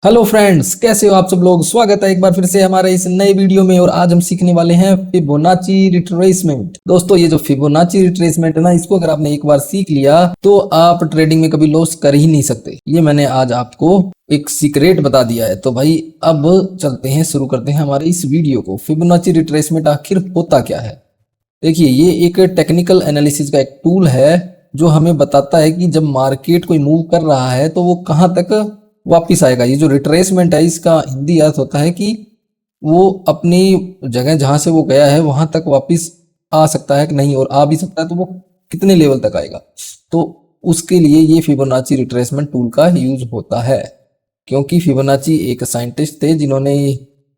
Hello friends, कैसे हो आप सब लोग। स्वागत है एक बार फिर से हमारे इस नए वीडियो में। और आज हम सीखने वाले हैं फिबोनाची रिट्रेसमेंट। दोस्तों, ये जो फिबोनाची रिट्रेसमेंट है ना, इसको अगर आपने एक बार सीख लिया तो आप ट्रेडिंग में कभी लॉस कर ही नहीं सकते। ये मैंने आज आपको एक सीक्रेट बता दिया है। तो भाई अब चलते हैं, शुरू करते हैं हमारे इस वीडियो को। फिबोनाची रिट्रेसमेंट आखिर होता क्या है। देखिए, ये एक टेक्निकल एनालिसिस का एक टूल है जो हमें बताता है कि जब मार्केट कोई मूव कर रहा है तो वो कहाँ तक वापिस आएगा। ये जो रिट्रेसमेंट है, इसका हिंदी अर्थ होता है कि वो अपनी जगह जहां से वो गया है वहां तक वापिस आ सकता है कि नहीं, और आ भी सकता है तो वो कितने लेवल तक आएगा। तो उसके लिए ये फिबोनाची रिट्रेसमेंट टूल का यूज होता है। क्योंकि फिबोनाची एक साइंटिस्ट थे जिन्होंने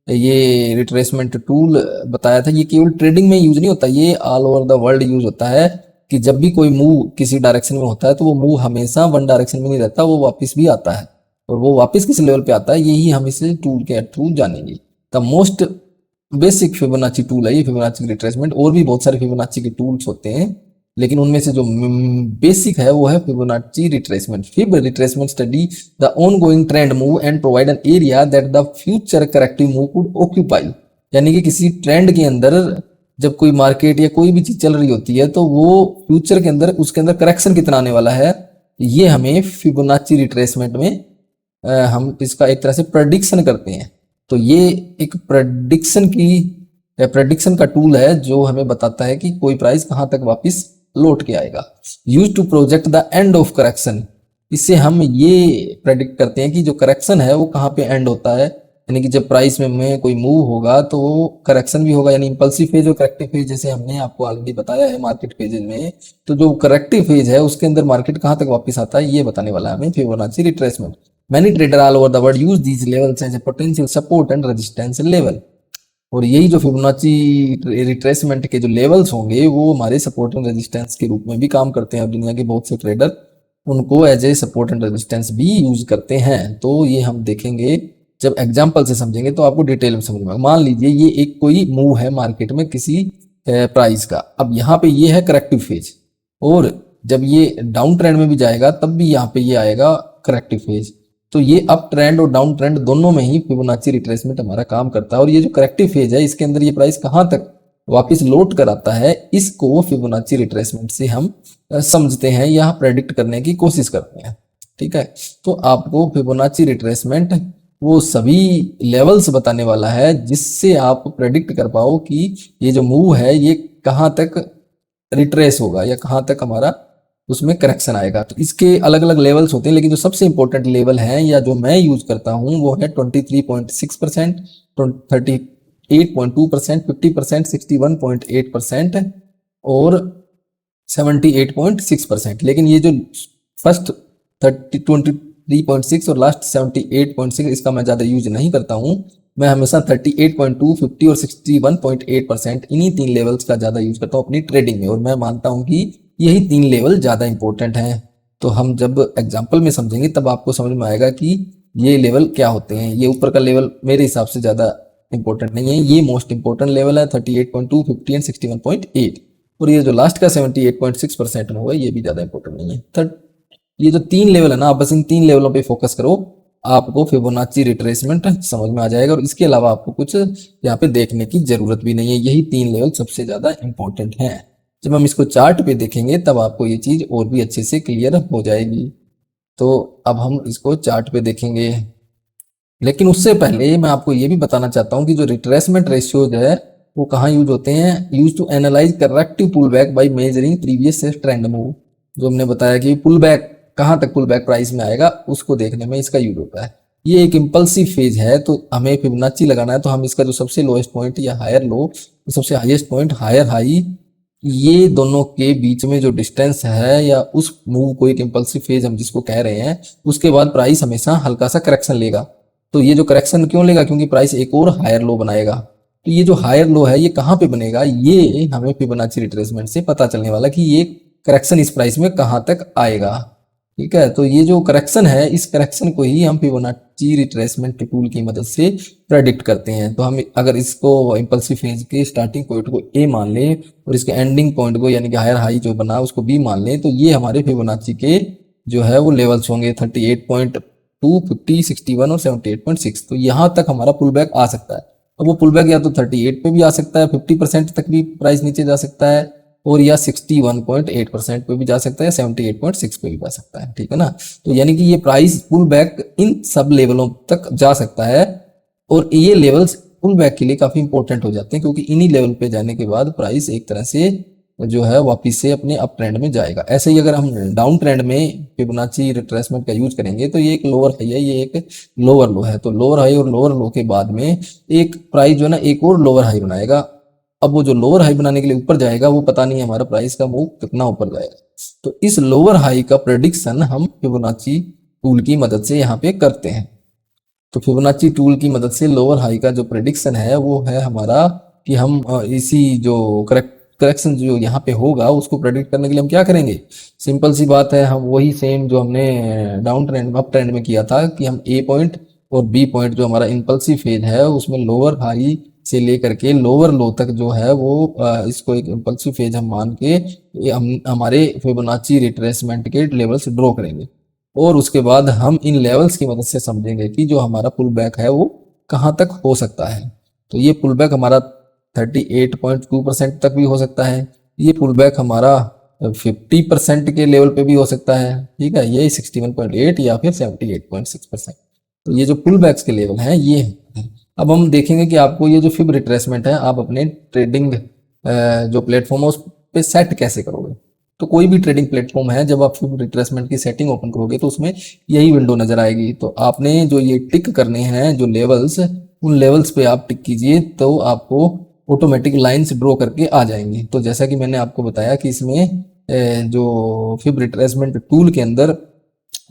ये रिट्रेसमेंट टूल बताया था। ये केवल ट्रेडिंग में यूज नहीं होता, ये all over the world use होता है। कि जब भी कोई मूव किसी डायरेक्शन में होता है तो वो मूव हमेशा वन डायरेक्शन में नहीं रहता, वो वापस भी आता है। और वो वापस किस लेवल पे आता है, यही हम इस टूल के थ्रू जानेंगे। The most basic Fibonacci tool है ये फिबोनाची रिट्रेसमेंट। और भी बहुत सारे फिबोनाची के टूल्स होते हैं, लेकिन उनमें से जो बेसिक है वो है Fibonacci retracement. Fib retracement study the ongoing trend move and provide an area that the future corrective move could occupy. यानी कि किसी ट्रेंड के अंदर जब कोई मार्केट या कोई भी चीज चल रही होती है तो वो फ्यूचर के अंदर उसके अंदर करेक्शन कितना आने वाला है, ये हमें फिबोनाची रिट्रेसमेंट में हम इसका एक तरह से प्रेडिक्शन करते हैं। तो ये एक प्रेडिक्शन का टूल है जो हमें बताता है कि कोई प्राइस कहां तक वापस लौट के आएगा। Use to project the end of correction. इससे हम ये प्रेडिक्ट करते हैं कि जो करेक्शन है वो कहाँ पे एंड होता है। यानी कि जब प्राइस में कोई मूव होगा तो वो करेक्शन भी होगा, यानी इंपल्सिव फेज और करेक्टिव फेज, जैसे हमने आपको ऑलरेडी बताया है मार्केट फेजेज में। तो जो करेक्टिव फेज है उसके अंदर मार्केट कहां तक वापस आता है, ये बताने वाला है हमें Fibonacci retracement. Many traders all over the world use these levels as a potential support and resistance level। और यही जो फिबोनाची रिट्रेसमेंट के जो लेवल्स होंगे वो हमारे सपोर्ट एंड रेजिस्टेंस के रूप में भी काम करते हैं। और दुनिया के बहुत से ट्रेडर उनको as a support and resistance भी यूज करते हैं। तो ये हम देखेंगे, जब एग्जाम्पल से समझेंगे तो आपको डिटेल में समझ में आएगा। मान लीजिए ये एक कोई मूव है मार्केट में किसी प्राइस का। अब यहाँ पे ये है करेक्टिव फेज, और जब ये डाउन ट्रेंड में भी जाएगा तब भी यहाँ पे ये आएगा करेक्टिव फेज। तो ये अप ट्रेंड और डाउन ट्रेंड दोनों में ही फिबोनाची रिट्रेसमेंट हमारा काम करता है। और ये जो करेक्टिव फेज है इसके अंदर ये प्राइस कहां तक वापस लौट कर आता है, इसको फिबोनाची रिट्रेसमेंट से हम समझते हैं या प्रेडिक्ट करने की कोशिश करते हैं। ठीक है, तो आपको फिबोनाची रिट्रेसमेंट वो सभी लेवल्स बताने वाला है जिससे आप प्रेडिक्ट कर पाओ कि ये जो मूव है ये कहां तक रिट्रेस होगा या कहां तक हमारा उसमें करेक्शन आएगा। तो इसके अलग अलग लेवल्स होते हैं, लेकिन जो सबसे इंपॉर्टेंट लेवल है या जो मैं यूज करता हूं वो है 23.6%, 38.2%, 50%, 61.8% और 78.6%। लेकिन ये जो फर्स्ट 23.6 और लास्ट 78.6 इसका मैं ज्यादा यूज नहीं करता हूं। मैं हमेशा 38.2, 50 और 61.8% इन्हीं तीन लेवल्स का ज्यादा यूज करता हूं अपनी ट्रेडिंग में। और मैं मानता हूं कि यही तीन लेवल ज्यादा इंपॉर्टेंट हैं। तो हम जब एग्जाम्पल में समझेंगे तब आपको समझ में आएगा कि ये लेवल क्या होते हैं। ये ऊपर का लेवल मेरे हिसाब से ज्यादा इंपॉर्टेंट नहीं है, ये मोस्ट इंपॉर्टेंट लेवल है 38.2, 50 एंड 61.8। और ये जो लास्ट का 78.6% में होगा ये भी ज्यादा इंपॉर्टेंट नहीं है। थर्ड, ये जो तीन लेवल है ना, आप बस इन तीन लेवलों पे फोकस करो, आपको फिबोनाची रिट्रेसमेंट समझ में आ जाएगा। और इसके अलावा आपको कुछ यहाँ पे देखने की जरूरत भी नहीं है, यही तीन लेवल सबसे ज्यादा इंपॉर्टेंट हैं। जब हम इसको चार्ट पे देखेंगे तब आपको ये चीज और भी अच्छे से क्लियर हो जाएगी। तो अब हम इसको चार्ट पे देखेंगे, लेकिन उससे पहले मैं आपको ये भी बताना चाहता हूँ कि जो रिट्रेसमेंट रेशियोज है वो कहाँ यूज होते हैं। Use to analyse corrective pull back by measuring previous trend move. जो हमने बताया कि पुल बैक कहाँ तक पुल बैक प्राइस में आएगा उसको देखने में इसका यूज होता है। ये एक इंपल्सिव फेज है, तो हमें फिबोनाची लगाना है तो हम इसका जो सबसे लोएस्ट पॉइंट या हायर लो, सबसे हाईएस्ट पॉइंट हायर हाई, ये दोनों के बीच में जो डिस्टेंस है या उस मूव को एक इंपल्सिव फेज हम जिसको कह रहे हैं, उसके बाद प्राइस हमेशा हल्का सा करेक्शन लेगा। तो ये जो करेक्शन क्यों लेगा, क्योंकि प्राइस एक और हायर लो बनाएगा। तो ये जो हायर लो है ये कहाँ पे बनेगा, ये हमें फिबोनाची रिट्रेसमेंट से पता चलने वाला कि ये करेक्शन इस प्राइस में कहाँ तक आएगा। ठीक है, तो ये जो करेक्शन है इस करेक्शन को ही हम फिबोनाची रिट्रेसमेंट टूल की मदद से प्रेडिक्ट करते हैं। तो हम अगर इसको इंपल्सिव फेज के स्टार्टिंग पॉइंट को ए मान लें और इसके एंडिंग पॉइंट को यानी कि हायर हाई जो बना उसको बी मान लें, तो ये हमारे फिबोनाची के जो है वो लेवल्स होंगे 38.2, टू 50, 61 और 78.6। तो यहाँ तक हमारा पुल बैक आ सकता है। अब वो पुल बैक या तो 38 पे भी आ सकता है, 50% तक भी प्राइस नीचे जा सकता है, और या 61.8% पे भी जा सकता है, 78.6 पे भी जा सकता है, ठीक है ना। तो यानी कि ये प्राइस पुल बैक इन सब लेवलों तक जा सकता है, और ये लेवल्स पुल बैक के लिए काफी इंपॉर्टेंट हो जाते हैं, क्योंकि इन्हीं लेवल पे जाने के बाद प्राइस एक तरह से जो है वापिस से अपने अप ट्रेंड में जाएगा। ऐसे ही अगर हम डाउन ट्रेंड में फिबोनाची रिट्रेसमेंट का यूज करेंगे, तो ये एक लोअर हाई है, ये एक लोअर लो है। तो लोअर हाई और लोअर लो के बाद में एक प्राइस जो है ना एक और लोअर हाई बनाएगा। अब वो जो लोअर हाई बनाने के लिए ऊपर जाएगा, वो पता नहीं हमारा प्राइस का मूव कितना ऊपर जाएगा। तो इस लोअर हाई का प्रेडिक्शन हम फिबोनाची टूल की मदद से यहाँ पे करते हैं। तो फिबोनाची टूल की मदद से लोअर हाई का जो प्रेडिक्शन है वो है हमारा कि हम इसी जो करेक्शन जो यहाँ पे होगा उसको प्रेडिक्ट करने के लिए हम क्या करेंगे। सिंपल सी बात है, हम वही सेम जो हमने डाउन ट्रेंड अप ट्रेंड में किया था कि हम ए पॉइंट और बी पॉइंट जो हमारा इम्पल्सिव फेज है उसमें लोअर हाई से लेकर के लोअर लो तक जो है वो इसको एक इम्पल्सिव फेज हम मान के हम हमारे फिबोनाची रिट्रेसमेंट के लेवल्स ड्रॉ करेंगे, और उसके बाद हम इन लेवल्स की मदद से समझेंगे कि जो हमारा पुल बैक है वो कहाँ तक हो सकता है। तो ये पुल बैक हमारा 38.2% तक भी हो सकता है, ये पुल बैक हमारा 50% के लेवल पे भी हो सकता है, ठीक है, ये 61.8 या फिर 78.6%। तो ये जो पुल बैक्स के लेवल हैं ये हैं। अब हम देखेंगे कि आपको ये जो फिब रिट्रेसमेंट है आप अपने ट्रेडिंग जो प्लेटफॉर्म है उस पे सेट कैसे करोगे। तो कोई भी ट्रेडिंग प्लेटफॉर्म है, जब आप फिब रिट्रेसमेंट की सेटिंग ओपन करोगे तो उसमें यही विंडो नजर आएगी। तो आपने जो ये टिक करने हैं जो लेवल्स, उन लेवल्स पे आप टिक कीजिए, तो आपको ऑटोमेटिक लाइंस ड्रॉ करके आ जाएंगी। तो जैसा कि मैंने आपको बताया कि इसमें जो फिब रिट्रेसमेंट टूल के अंदर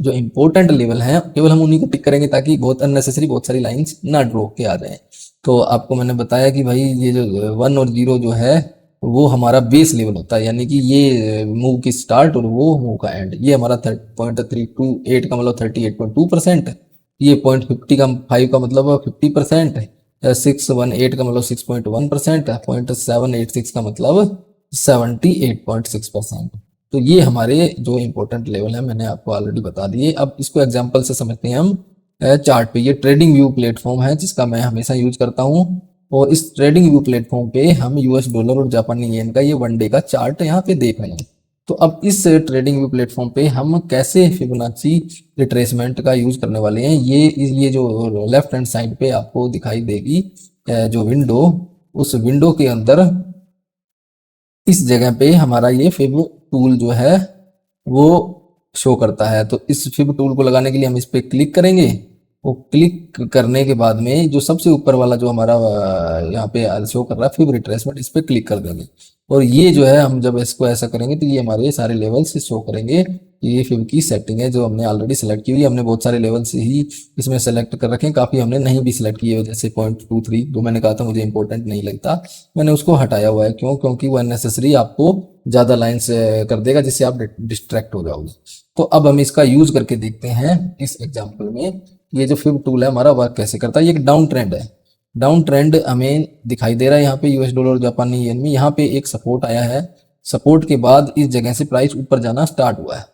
जो इंपॉर्टेंट लेवल हैं केवल हम उन्हीं को टिक करेंगे, ताकि बहुत अननेसेसरी बहुत सारी लाइंस ना ड्रॉ के आ जाए। तो आपको मैंने बताया कि भाई ये जो 1 और 0 जो है वो हमारा बेस लेवल होता है, यानी कि ये मूव की स्टार्ट और वो मूव का एंड। ये हमारा 0.328 का मतलब 38.2%, ये 0.50 का 5 का मतलब 50%, 618 का मतलब 6.1%, 0.786 का मतलब 78.6%। तो ये हमारे जो इंपॉर्टेंट लेवल है मैंने आपको ऑलरेडी बता दिए। अब इसको एग्जांपल से समझते हैं हम चार्ट पे। ये ट्रेडिंग व्यू प्लेटफॉर्म है जिसका मैं हमेशा यूज करता हूँ, और इस ट्रेडिंग व्यू प्लेटफॉर्म पे हम यूएस डॉलर और जापानी येन का ये 1 डे का चार्ट यहाँ पे देख रहे हैं। तो अब इस ट्रेडिंग व्यू प्लेटफॉर्म पे हम कैसे फिबोनाची रिट्रेसमेंट का यूज करने वाले हैं, ये जो लेफ्ट हैंड साइड पे आपको दिखाई देगी जो विंडो, उस विंडो के अंदर इस जगह पे हमारा ये फिब टूल जो है वो शो करता है। तो इस फिब टूल को लगाने के लिए हम इस पे क्लिक करेंगे। वो क्लिक करने के बाद में जो सबसे ऊपर वाला जो हमारा यहाँ पे शो कर रहा है फिब रिट्रेसमेंट, इस पे क्लिक कर देंगे, और ये जो है हम जब इसको ऐसा करेंगे तो ये हमारे सारे लेवल्स शो करेंगे। ये फिब की सेटिंग है जो हमने ऑलरेडी सेलेक्ट की हुई है। हमने बहुत सारे लेवल्स ही इसमें सेलेक्ट कर रखे हैं, काफी हमने नहीं भी सिलेक्ट किए, जैसे 0.23 जो मैंने कहा था मुझे इंपॉर्टेंट नहीं लगता, मैंने उसको हटाया हुआ है। क्यों? क्योंकि वो अननेसेसरी आपको ज्यादा लाइंस कर देगा जिससे आप डिस्ट्रैक्ट हो जाओगे। तो अब हम इसका यूज करके देखते हैं इस एग्जाम्पल में ये जो फिब टूल है हमारा वर्क कैसे करता है। ये एक डाउन ट्रेंड है, डाउन ट्रेंड हमें दिखाई दे रहा है यहाँ पे यूएस डॉलर और जापानी येन में। यहाँ पे एक सपोर्ट आया है, सपोर्ट के बाद इस जगह से प्राइस ऊपर जाना स्टार्ट हुआ है।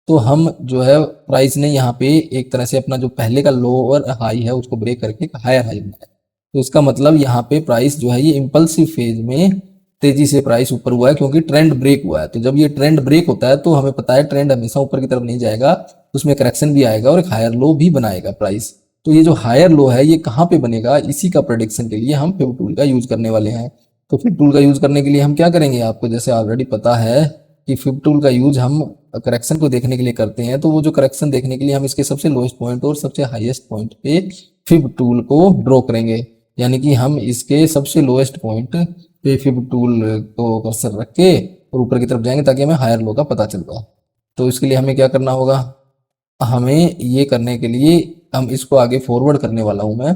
तो हम जो है प्राइस ने यहाँ पे एक तरह से अपना जो पहले का लोअर हाई है उसको ब्रेक करके हायर हाई बनाया। तो इसका मतलब यहाँ पे प्राइस जो है ये इंपल्सिव फेज में तेजी से प्राइस ऊपर हुआ है, क्योंकि ट्रेंड ब्रेक हुआ है। तो जब ये ट्रेंड ब्रेक होता है तो हमें पता है ट्रेंड हमेशा ऊपर की तरफ नहीं जाएगा, उसमें करेक्शन भी आएगा और एक हायर लो भी बनाएगा प्राइस। तो ये जो हायर लो है ये कहाँ पे बनेगा, इसी का प्रेडिक्शन के लिए हम फिब टूल का यूज करने वाले हैं। तो फिब टूल का यूज करने के लिए हम क्या करेंगे, आपको जैसे ऑलरेडी पता है कि फिब टूल का यूज हम करेक्शन को देखने के लिए करते हैं। तो वो जो करेक्शन देखने के लिए हम इसके सबसे लोएस्ट पॉइंट और सबसे हाईएस्ट पॉइंट पे फिब टूल को ड्रॉ करेंगे, यानी कि हम इसके सबसे लोएस्ट पॉइंट पे फिब टूल को कर्सर रख के और ऊपर की तरफ जाएंगे ताकि हमें हायर लो का पता चल पाए। तो इसके लिए हमें क्या करना होगा, हमें ये करने के लिए हम इसको आगे फॉरवर्ड करने वाला हूं मैं।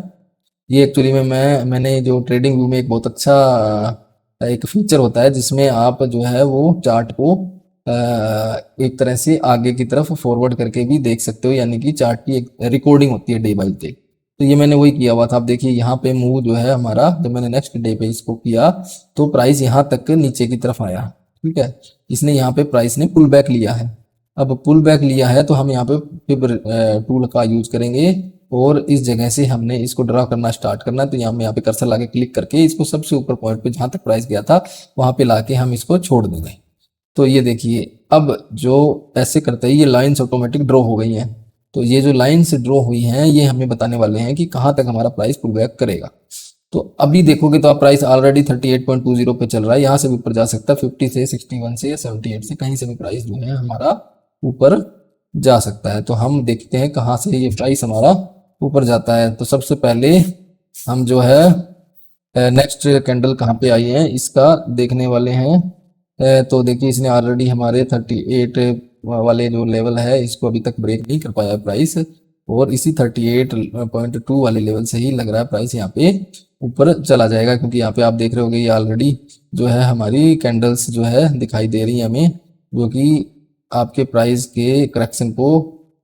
ये एक्चुअली में मैंने जो ट्रेडिंग व्यू में एक बहुत अच्छा एक फीचर होता है जिसमें आप जो है वो चार्ट को एक तरह से आगे की तरफ फॉरवर्ड करके भी देख सकते हो, यानी कि चार्ट की एक रिकॉर्डिंग होती है डे बाई डे। तो ये मैंने वही किया हुआ था। आप देखिए यहाँ पे मूव जो है हमारा, जब मैंने नेक्स्ट डे पे इसको किया तो प्राइस यहाँ तक नीचे की तरफ आया, ठीक है, इसने यहाँ पे प्राइस ने पुल बैक लिया है। अब पुल बैक लिया है तो हम यहाँ पे फिब टूल का यूज करेंगे और इस जगह से हमने इसको ड्रा करना स्टार्ट करना है। तो यहाँ पे कर्सर लाके क्लिक करके इसको सबसे ऊपर पॉइंट पे जहां तक प्राइस गया था वहां पे लाके हम इसको छोड़ देंगे। तो ये देखिए अब जो ऐसे करते हैं ये लाइंस ऑटोमेटिक ड्रॉ हो गई हैं। तो ये जो लाइंस ड्रॉ हुई हैं ये हमें बताने वाले हैं कि कहाँ तक हमारा प्राइस पुल बैक करेगा। तो अभी देखोगे तो आप प्राइस ऑलरेडी 38.20 पे चल रहा है, यहाँ से भी ऊपर जा सकता है 50 से 61 से या 78 से कहीं से भी प्राइस जो है हमारा ऊपर जा सकता है। तो हम देखते हैं कहाँ से ये प्राइस हमारा ऊपर जाता है। तो सबसे पहले हम जो है नेक्स्ट कैंडल कहाँ पे आई है इसका देखने वाले हैं। तो देखिए इसने ऑलरेडी हमारे 38 वाले जो लेवल है इसको अभी तक ब्रेक नहीं कर पाया प्राइस, और इसी 38.2 वाले लेवल से ही लग रहा है प्राइस यहाँ पे ऊपर चला जाएगा, क्योंकि यहाँ पे आप देख रहे होगे ये ऑलरेडी जो है हमारी कैंडल्स जो है दिखाई दे रही है हमें, जो कि आपके प्राइस के करेक्शन को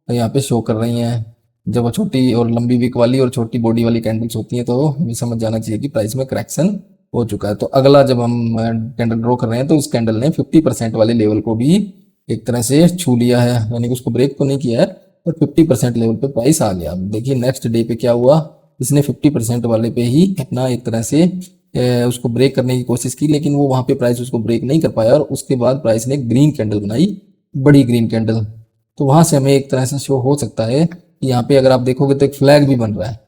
यहाँ पे शो कर रही हैं। जब वो छोटी और लंबी विक वाली और छोटी बॉडी वाली कैंडल्स होती हैं तो हमें समझ जाना चाहिए कि प्राइस में करेक्शन हो चुका है। तो अगला जब हम कैंडल ड्रॉ कर रहे हैं तो उस कैंडल ने 50% वाले लेवल को भी एक तरह से छू लिया है, यानी कि उसको ब्रेक तो नहीं किया है पर 50% लेवल पे प्राइस आ गया। देखिए नेक्स्ट डे पे क्या हुआ, इसने 50% वाले पे ही अपना एक तरह से उसको ब्रेक करने की कोशिश की, लेकिन वो वहां पे प्राइस उसको ब्रेक नहीं कर पाया और उसके बाद प्राइस ने ग्रीन कैंडल बनाई, बड़ी ग्रीन कैंडल। तो वहां से हमें एक तरह से शो हो सकता है कि यहाँ पे अगर आप देखोगे तो एक फ्लैग भी बन रहा है।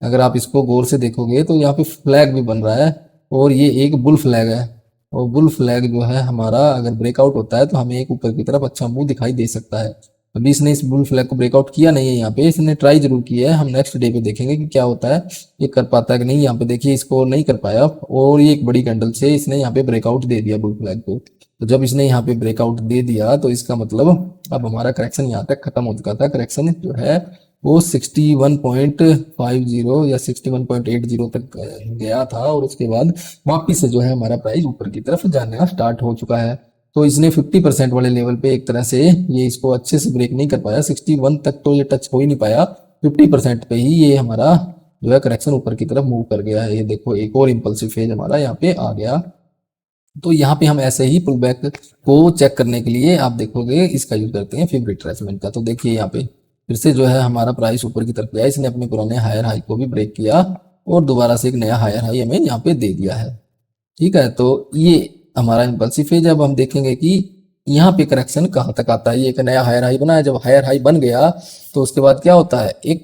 अगर आप इसको गौर से देखोगे तो यहाँ पे फ्लैग भी बन रहा है और ये एक बुल फ्लैग है। और बुल फ्लैग जो है हमारा अगर ब्रेकआउट होता है तो हमें एक ऊपर की तरफ अच्छा मुंह दिखाई दे सकता है। अभी इसने इस बुल फ्लैग को ब्रेकआउट किया नहीं है, यहाँ पे इसने ट्राई जरूर किया है। हम नेक्स्ट डे पे देखेंगे कि क्या होता है, ये कर पाता है कि नहीं। यहाँ पे देखिए इसको नहीं कर पाया और ये एक बड़ी कैंडल से इसने यहाँ पे ब्रेकआउट दे दिया बुल फ्लैग को। तो जब इसने यहाँ पे ब्रेकआउट दे दिया तो इसका मतलब अब हमारा करेक्शन यहाँ तक खत्म हो चुका था। करेक्शन जो है वो 61.50 या 61.80 तक गया था और उसके बाद वापिस से जो है हमारा प्राइस ऊपर की तरफ जाना स्टार्ट हो चुका है। तो इसने 50% वाले लेवल पे एक तरह से ये इसको अच्छे से ब्रेक नहीं कर पाया, 61 तक तो ये टच हो ही नहीं पाया, 50% पे ही ये हमारा जो है करेक्शन ऊपर की तरफ मूव कर गया है। ये देखो एक और इंपल्सिव फेज हमारा यहाँ पे आ गया। तो यहाँ पे हम ऐसे ही पुल बैक को चेक करने के लिए आप देखोगे इसका यूज करते हैं फिब रिट्रेसमेंट का। तो देखिए यहाँ पे फिर से जो है हमारा प्राइस ऊपर की तरफ गया, इसने अपने पुराने हायर हाई को भी ब्रेक किया और दोबारा से एक नया हायर हाई हमें यहाँ पे दे दिया है। ठीक है, तो ये हमारा इम्पल्सिव फेज। अब हम देखेंगे कि यहाँ पे करेक्शन कहाँ तक आता है। ये एक नया हायर हाई बना है, जब हायर हाई बन गया तो उसके बाद क्या होता है, एक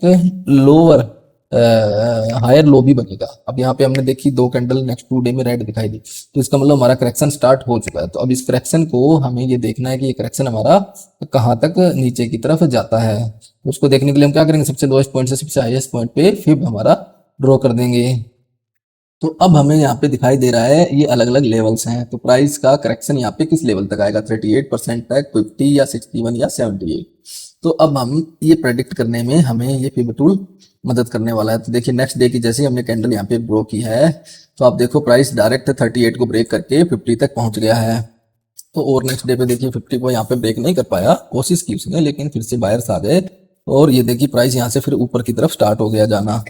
लोअर हायर लो भी बनेगा। अब यहाँ पे हमने देखी दो कैंडल नेक्स्ट 2 डे में रेड दिखाई दी, तो इसका मतलब हमारा करेक्शन स्टार्ट हो चुका है। तो अब इस करेक्शन को हमें ये देखना है कि ये करेक्शन हमारा कहाँ तक नीचे की तरफ जाता है। उसको देखने के लिए हम क्या करेंगे, सबसे लोएस्ट पॉइंट से सबसे हाईएस्ट पॉइंट पे फिब हमारा ड्रॉ कर देंगे। तो अब हमें यहाँ पे दिखाई दे रहा है ये अलग अलग लेवल्स हैं। तो प्राइस का करेक्शन यहाँ पे किस लेवल तक आएगा, 38% तक, 50 या 61 या 78। तो अब हम ये प्रेडिक्ट करने में हमें ये फिब टूल मदद करने वाला है। तो देखिए नेक्स्ट डे की जैसे ही हमने कैंडल यहाँ पे ड्रॉ की है तो आप देखो प्राइस डायरेक्ट 38 को ब्रेक करके 50 तक पहुंच गया है। तो और नेक्स्ट डे पे देखिए 50 को यहाँ पे ब्रेक नहीं कर पाया, कोशिश की उसने लेकिन फिर से बायर्स आ गए और ये देखिए प्राइस यहाँ से फिर ऊपर की तरफ स्टार्ट हो गया जाना।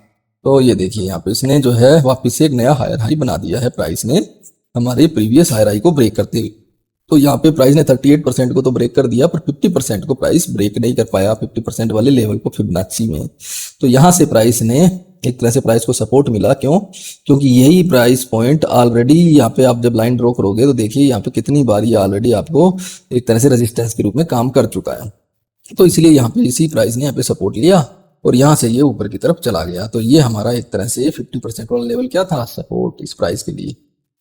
तो ये देखिए यहाँ पे इसने जो है वापिस से एक नया हायर हाई बना दिया है प्राइस ने हमारे प्रीवियस हायर हाई को ब्रेक करते हुए। तो यहाँ पे प्राइस ने 38% को तो ब्रेक कर दिया पर 50% को प्राइस ब्रेक नहीं कर पाया, 50% वाले लेवल को फिबोनाची में। तो यहाँ से प्राइस ने एक तरह से प्राइस को सपोर्ट मिला, क्यों, क्योंकि यही प्राइस पॉइंट ऑलरेडी यहाँ पे आप जब लाइन ड्रॉ करोगे तो देखिए यहाँ पे कितनी बार ये ऑलरेडी आपको एक तरह से रेजिस्टेंस के रूप में काम कर चुका है। तो इसलिए यहाँ पे इसी प्राइस ने यहाँ पे सपोर्ट लिया और यहाँ से ये ऊपर की तरफ चला गया। तो ये हमारा एक तरह से 50% वाला लेवल क्या था, सपोर्ट इस प्राइस के लिए।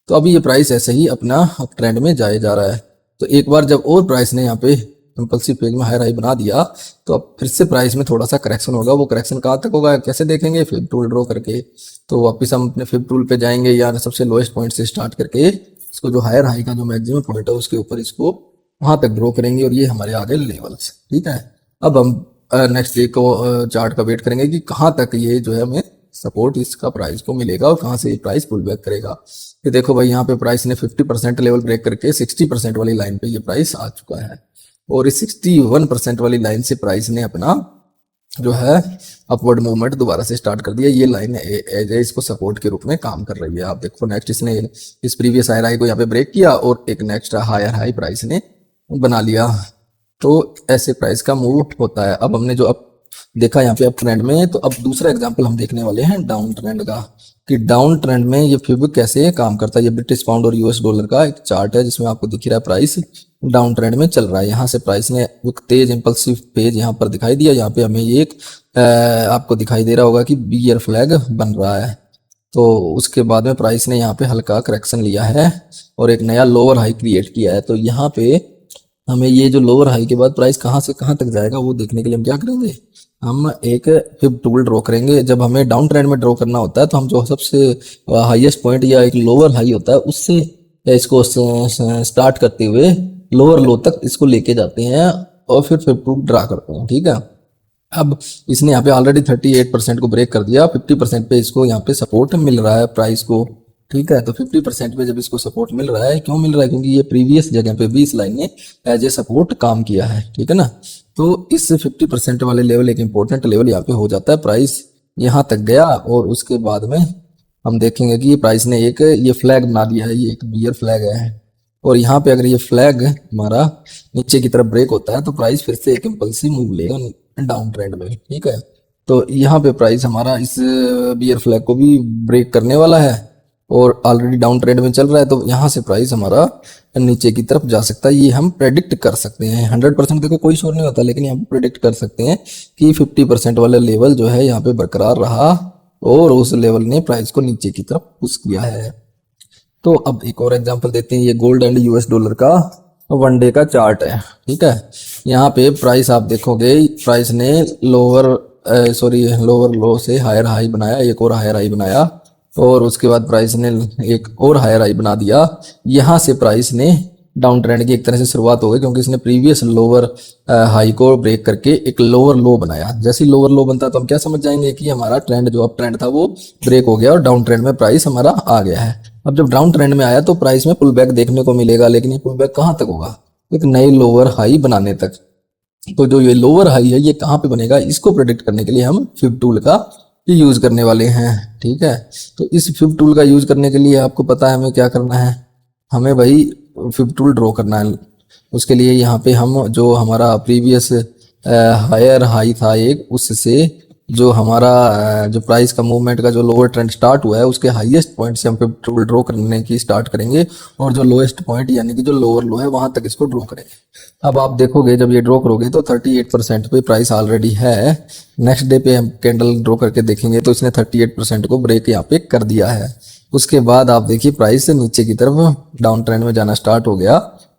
तो अभी ये प्राइस ऐसे ही अपना अप ट्रेंड में जाए जा रहा है। तो एक बार जब और प्राइस ने यहाँ पे इंपल्सिव फेज में हायर हाई बना दिया तो अब फिर से प्राइस में थोड़ा सा करेक्शन होगा। वो करेक्शन कहाँ तक होगा कैसे देखेंगे, फिब टूल ड्रॉ करके। तो वापस हम अपने फिब टूल पे जाएंगे या सबसे लोएस्ट पॉइंट से स्टार्ट करके इसको जो हायर हाई का जो मैक्सिमम पॉइंट है उसके ऊपर इसको वहां तक ड्रॉ करेंगे और ये हमारे आगे लेवल्स। ठीक है, अब हम नेक्स्ट डे को चार्ट का वेट करेंगे कि कहाँ तक ये जो है हमें सपोर्ट इसका प्राइस को मिलेगा और कहाँ से ये प्राइस पुल बैक करेगा। ये देखो भाई यहाँ पे प्राइस ने 50% लेवल ब्रेक करके 60% वाली लाइन पे ये प्राइस आ चुका है और इस 61% वाली लाइन से प्राइस ने अपना जो है अपवर्ड मूवमेंट दोबारा से स्टार्ट कर दिया। ये लाइन एज है इसको सपोर्ट के रूप में काम कर रही है। आप देखो नेक्स्ट इसने इस प्रीवियस हायर हाई को यहाँ पे ब्रेक किया और एक नेक्स्ट हायर हाई प्राइस ने बना लिया। तो ऐसे प्राइस का मूव होता है। अब हमने जो अब देखा यहाँ पे अप ट्रेंड में, तो अब दूसरा एग्जांपल हम देखने वाले हैं डाउन ट्रेंड का, कि डाउन ट्रेंड में ये फिब कैसे काम करता है। ये ब्रिटिश पाउंड और यूएस डॉलर का एक चार्ट है जिसमें आपको दिख रहा है प्राइस डाउन ट्रेंड में चल रहा है। यहाँ से प्राइस ने एक तेज इंपल्सिव पेज यहाँ पर दिखाई दिया। यहाँ पे हमें ये एक आपको दिखाई दे रहा होगा कि बियर फ्लैग बन रहा है। तो उसके बाद में प्राइस ने यहाँ पे हल्का करेक्शन लिया है और एक नया लोअर हाई क्रिएट किया है। तो यहाँ पे हमें ये जो लोअर हाई के बाद प्राइस कहाँ से कहाँ तक जाएगा वो देखने के लिए हम क्या करेंगे, हम एक फिब टूल ड्रॉ करेंगे। जब हमें डाउन ट्रेंड में ड्रॉ करना होता है तो हम जो सबसे हाईएस्ट पॉइंट या एक लोअर हाई होता है उससे इसको स्टार्ट करते हुए लोअर लो तक इसको लेके जाते हैं और फिर फिब टूल ड्रा करते हैं। ठीक है, अब इसने यहाँ पे ऑलरेडी 38% को ब्रेक कर दिया, 50% पे इसको यहाँ पे सपोर्ट मिल रहा है प्राइस को। ठीक है, तो 50% पे जब इसको सपोर्ट मिल रहा है, क्यों मिल रहा है, क्योंकि ये प्रीवियस जगह पे भी इस लाइन ने एज ए सपोर्ट काम किया है। ठीक है ना, तो इस 50% वाले लेवल एक इंपॉर्टेंट लेवल यहाँ पे हो जाता है। प्राइस यहाँ तक गया और उसके बाद में हम देखेंगे कि ये प्राइस ने एक ये फ्लैग बना दिया है, ये एक बियर फ्लैग है। और यहाँ पे अगर ये फ्लैग हमारा नीचे की तरफ ब्रेक होता है तो प्राइस फिर से एक इम्पल्सिव मूव लेगा डाउन ट्रेंड में। ठीक है, तो यहाँ पे प्राइस हमारा इस बियर फ्लैग को भी ब्रेक करने वाला है और ऑलरेडी डाउन ट्रेंड में चल रहा है, तो यहाँ से प्राइस हमारा नीचे की तरफ जा सकता है। ये हम प्रेडिक्ट कर सकते हैं। 100% देखो कोई शोर नहीं होता, लेकिन यहाँ पे प्रेडिक्ट कर सकते हैं कि 50% वाला लेवल जो है यहाँ पे बरकरार रहा और उस लेवल ने प्राइस को नीचे की तरफ पुश किया है। तो अब एक और एग्जांपल देते हैं। ये गोल्ड एंड यूएस डॉलर का वन डे का चार्ट है। ठीक है, यहाँ पे प्राइस आप देखोगे, प्राइस ने लोअर लो से हायर हाई बनाया, एक और हायर हाई बनाया और उसके बाद प्राइस ने एक और हायर हाई बना दिया। यहाँ से प्राइस ने डाउन ट्रेंड की एक तरह से शुरुआत हो गई, क्योंकि इसने प्रीवियस लोअर हाई को ब्रेक करके एक लोअर लो बनाया। जैसे ही लोअर लो बनता है तो हम क्या समझ जाएंगे कि हमारा ट्रेंड जो अप ट्रेंड था वो ब्रेक हो गया और डाउन ट्रेंड में प्राइस हमारा आ गया है। अब जब डाउन ट्रेंड में आया तो प्राइस में पुल बैक देखने को मिलेगा, लेकिन ये पुल बैक कहाँ तक होगा, एक नए लोअर हाई बनाने तक। तो जो ये लोअर हाई है ये कहाँ पे बनेगा, इसको प्रेडिक्ट करने के लिए हम फिब टूल का यूज करने वाले हैं। ठीक है, तो इस फिब टूल का यूज करने के लिए आपको पता है हमें क्या करना है, हमें भाई फिब टूल ड्रॉ करना है। उसके लिए यहाँ पे हम जो हमारा प्रीवियस हायर हाई था एक, उससे जो हमारा जो प्राइस का मूवमेंट का जो लोअर ट्रेंड स्टार्ट हुआ है उसके हाईएस्ट पॉइंट से हम फिब टूल ड्रॉ करने की स्टार्ट करेंगे और जो लोएस्ट पॉइंट यानी कि जो लोअर लो है वहां तक इसको ड्रॉ करेंगे। अब आप देखोगे जब ये ड्रॉ करोगे तो 38% पे प्राइस ऑलरेडी है। नेक्स्ट डे पे हम कैंडल ड्रॉ करके देखेंगे तो इसने 38% को ब्रेक यहाँ पे कर दिया है। उसके बाद आप देखिए प्राइस नीचे की तरफ डाउन ट्रेंड में जाना स्टार्ट हो गया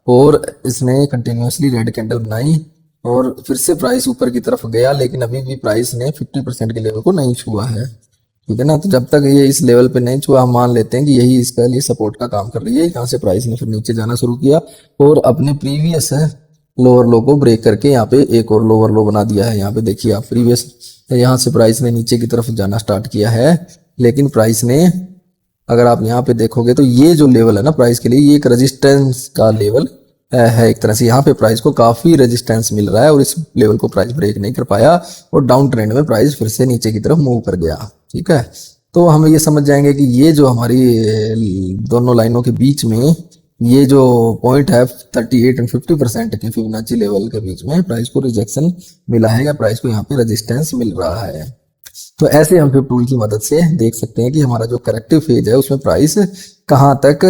और इसने कंटिन्यूसली रेड कैंडल बनाई और फिर से प्राइस ऊपर की तरफ गया, लेकिन अभी भी प्राइस ने 50% के लेवल को नहीं छुआ है। ठीक है ना, तो जब तक ये इस लेवल पे नहीं छुआ हम मान लेते हैं कि यही इसका लिए सपोर्ट का काम कर रही है। यहाँ से प्राइस ने फिर नीचे जाना शुरू किया और अपने प्रीवियस लोअर लो को ब्रेक करके यहाँ पे एक और लोअर लो बना दिया है। यहाँ पे देखिए आप प्रीवियस, यहाँ से प्राइस ने नीचे की तरफ जाना स्टार्ट किया है, लेकिन प्राइस ने अगर आप यहाँ पे देखोगे तो ये जो लेवल है ना प्राइस के लिए, ये एक रेजिस्टेंस का लेवल है एक तरह से। यहाँ पे प्राइस को काफी रेजिस्टेंस मिल रहा है और इस लेवल को प्राइस ब्रेक नहीं कर पाया और डाउन ट्रेंड में प्राइस फिर से नीचे की तरफ मूव कर गया। ठीक है, तो हम ये समझ जाएंगे कि ये जो हमारी दोनों लाइनों के बीच में ये जो पॉइंट है 38 एंड 50% के फिबोनाची लेवल के बीच में प्राइस को रिजेक्शन मिला है या प्राइस को यहाँ पे रेजिस्टेंस मिल रहा है। तो ऐसे हम फिब टूल की मदद से देख सकते हैं कि हमारा जो करेक्टिव फेज है उसमें प्राइस कहाँ तक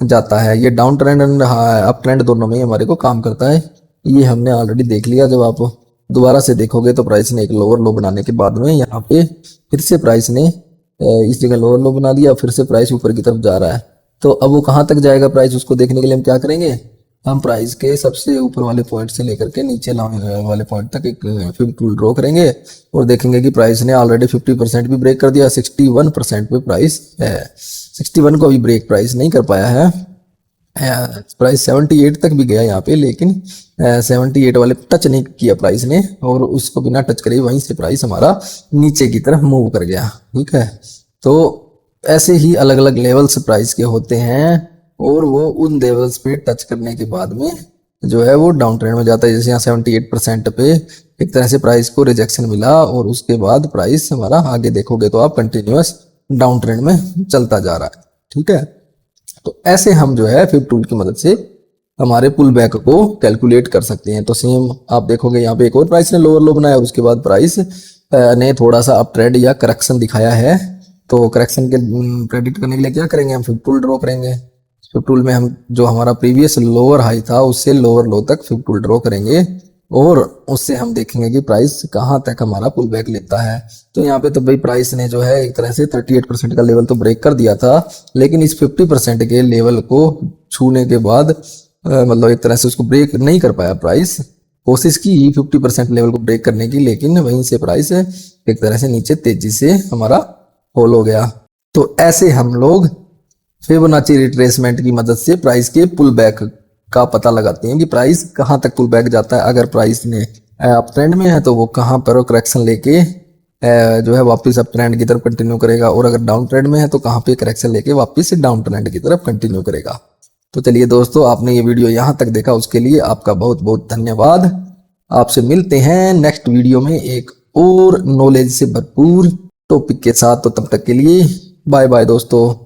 जाता है। ये down trend and up trend दोनों में हमारे को काम करता है, ये हमने ऑलरेडी देख लिया। जब आप दोबारा से देखोगे तो प्राइस ने एक लोअर लो बनाने के बाद में यहाँ पे फिर से प्राइस ने इस जगह लोअर लो बना दिया, फिर से प्राइस ऊपर की तरफ जा रहा है। तो अब वो कहाँ तक जाएगा प्राइस, उसको देखने के लिए हम क्या करेंगे, हम प्राइस के सबसे ऊपर वाले पॉइंट से लेकर के नीचे वाले पॉइंट तक एक फिब टूल ड्रॉ करेंगे और देखेंगे कि प्राइस ने ऑलरेडी 50% भी ब्रेक कर दिया, 61% पे प्राइस है। 61 को भी ब्रेक प्राइस नहीं कर पाया है, प्राइस 78 तक भी गया यहाँ पे, लेकिन 78 वाले टच नहीं किया प्राइस ने और उसको बिना टच करे वहीं से प्राइस हमारा नीचे की तरफ मूव कर गया। ठीक है, तो ऐसे ही अलग अलग लेवल्स प्राइस के होते हैं और वो उन लेवल्स पे टच करने के बाद में जो है वो डाउन ट्रेंड में जाता है। जैसे यहाँ 78% पे एक तरह से प्राइस को रिजेक्शन मिला और उसके बाद प्राइस हमारा आगे देखोगे तो आप कंटिन्यूअस डाउन ट्रेंड में चलता जा रहा है। ठीक है, तो ऐसे हम जो है फिब टूल की मदद से हमारे पुल बैक को कैलकुलेट कर सकते हैं। तो सेम आप देखोगे यहाँ पे एक और प्राइस ने लोअर लो बनाया और उसके बाद प्राइस ने थोड़ा सा अप ट्रेंड या करेक्शन दिखाया है। तो करेक्शन के प्रेडिक्ट करने के लिए क्या करेंगे, हम फिफ्थ टूल ड्रॉ करेंगे। फिफ्थ टूल में हम जो हमारा प्रीवियस लोअर हाई था उससे लोअर लो तक फिफ्थ टूल ड्रॉ करेंगे और उससे हम देखेंगे कि प्राइस कहाँ तक हमारा पुल बैक लेता है। तो यहाँ पे तो भाई प्राइस ने जो है एक तरह से 38% का लेवल तो ब्रेक कर दिया था, लेकिन इस 50% के लेवल को छूने के बाद मतलब एक तरह से उसको ब्रेक नहीं कर पाया प्राइस। कोशिश की 50% लेवल को ब्रेक करने की, लेकिन वहीं से प्राइस एक तरह से नीचे तेजी से हमारा होल हो गया। तो ऐसे हम लोग फिबोनाची रिट्रेसमेंट की मदद से प्राइस के पुल बैक का पता लगाते हैं कि प्राइस कहाँ तक पुल बैक जाता है। अगर प्राइस ने अप ट्रेंड में है तो वो कहाँ पर करेक्शन लेके जो है वापस अप ट्रेंड की तरफ कंटिन्यू करेगा, और अगर डाउन ट्रेंड में है तो कहाँ पे करेक्शन लेके वापस से डाउन ट्रेंड की तरफ कंटिन्यू करेगा। तो चलिए दोस्तों, आपने ये वीडियो यहाँ तक देखा उसके लिए आपका बहुत बहुत धन्यवाद। आपसे मिलते हैं नेक्स्ट वीडियो में एक और नॉलेज से भरपूर टॉपिक के साथ। तो तब तक के लिए बाय बाय दोस्तों।